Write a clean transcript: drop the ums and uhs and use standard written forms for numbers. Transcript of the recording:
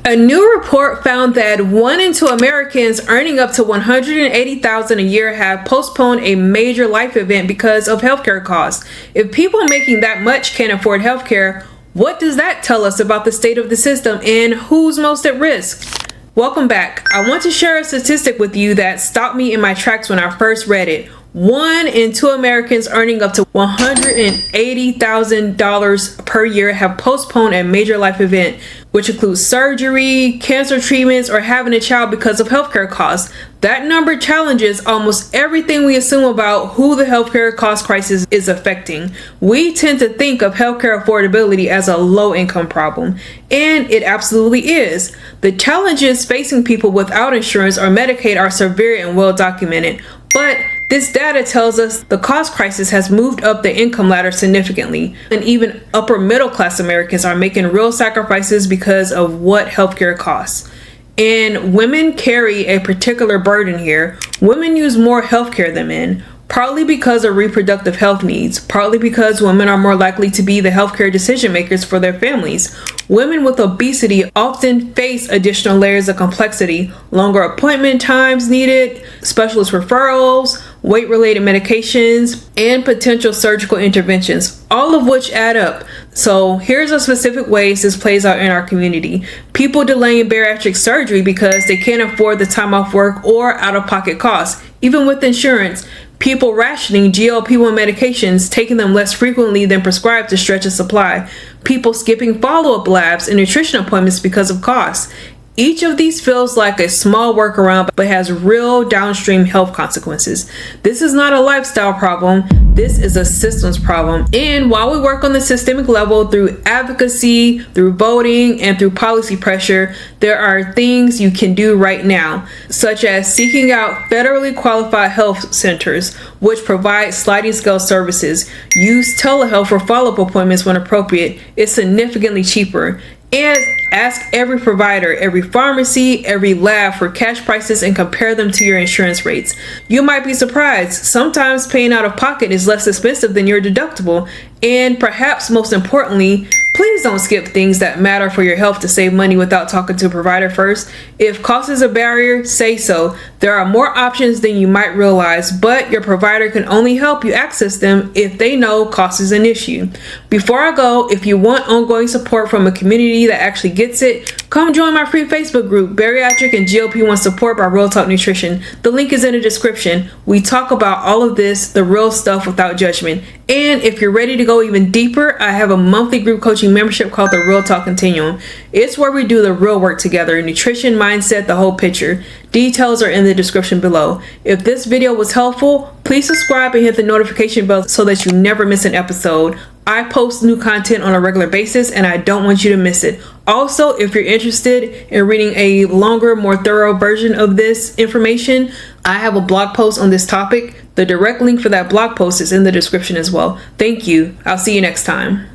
A new report found that 1 in 2 Americans earning up to $180,000 a year have postponed a major life event because of healthcare costs. If people making that much can't afford healthcare, what does that tell us about the state of the system and who's most at risk? Welcome back. I want to share a statistic with you that stopped me in my tracks when I first read it. 1 in 2 Americans earning up to $180,000 per year have postponed a major life event, which includes surgery, cancer treatments, or having a child because of healthcare costs. That number challenges almost everything we assume about who the healthcare cost crisis is affecting. We tend to think of healthcare affordability as a low-income problem, and it absolutely is. The challenges facing people without insurance or Medicaid are severe and well documented, but this data tells us the cost crisis has moved up the income ladder significantly, and even upper middle class Americans are making real sacrifices because of what healthcare costs. And women carry a particular burden here. Women use more healthcare than men, partly because of reproductive health needs, partly because women are more likely to be the healthcare decision makers for their families. Women with obesity often face additional layers of complexity, longer appointment times needed, specialist referrals, weight-related medications, and potential surgical interventions, all of which add up. So here's a specific ways this plays out in our community. People delaying bariatric surgery because they can't afford the time off work or out-of-pocket costs. Even with insurance, people rationing GLP-1 medications, taking them less frequently than prescribed to stretch a supply. People skipping follow-up labs and nutrition appointments because of costs. Each of these feels like a small workaround but has real downstream health consequences. This is not a lifestyle problem, this is a systems problem. And while we work on the systemic level through advocacy, through voting, and through policy pressure, there are things you can do right now, such as seeking out federally qualified health centers, which provide sliding scale services. Use telehealth for follow-up appointments when appropriate. It's significantly cheaper. And ask every provider, every pharmacy, every lab for cash prices and compare them to your insurance rates. You might be surprised. Sometimes paying out of pocket is less expensive than your deductible. And perhaps most importantly, please don't skip things that matter for your health to save money without talking to a provider first. If cost is a barrier, say so. There are more options than you might realize, but your provider can only help you access them if they know cost is an issue. Before I go, if you want ongoing support from a community that actually gets it, come join my free Facebook group, Bariatric and GLP-1 Support by Real Talk Nutrition. The link is in the description. We talk about all of this, the real stuff without judgment. And if you're ready to go even deeper, I have a monthly group coaching membership called the Real Talk Continuum. It's where we do the real work together, nutrition, mindset, the whole picture. Details are in the description below. If this video was helpful, please subscribe and hit the notification bell so that you never miss an episode. I post new content on a regular basis and I don't want you to miss it. Also, if you're interested in reading a longer, more thorough version of this information, I have a blog post on this topic. The direct link for that blog post is in the description as well. Thank you. I'll see you next time.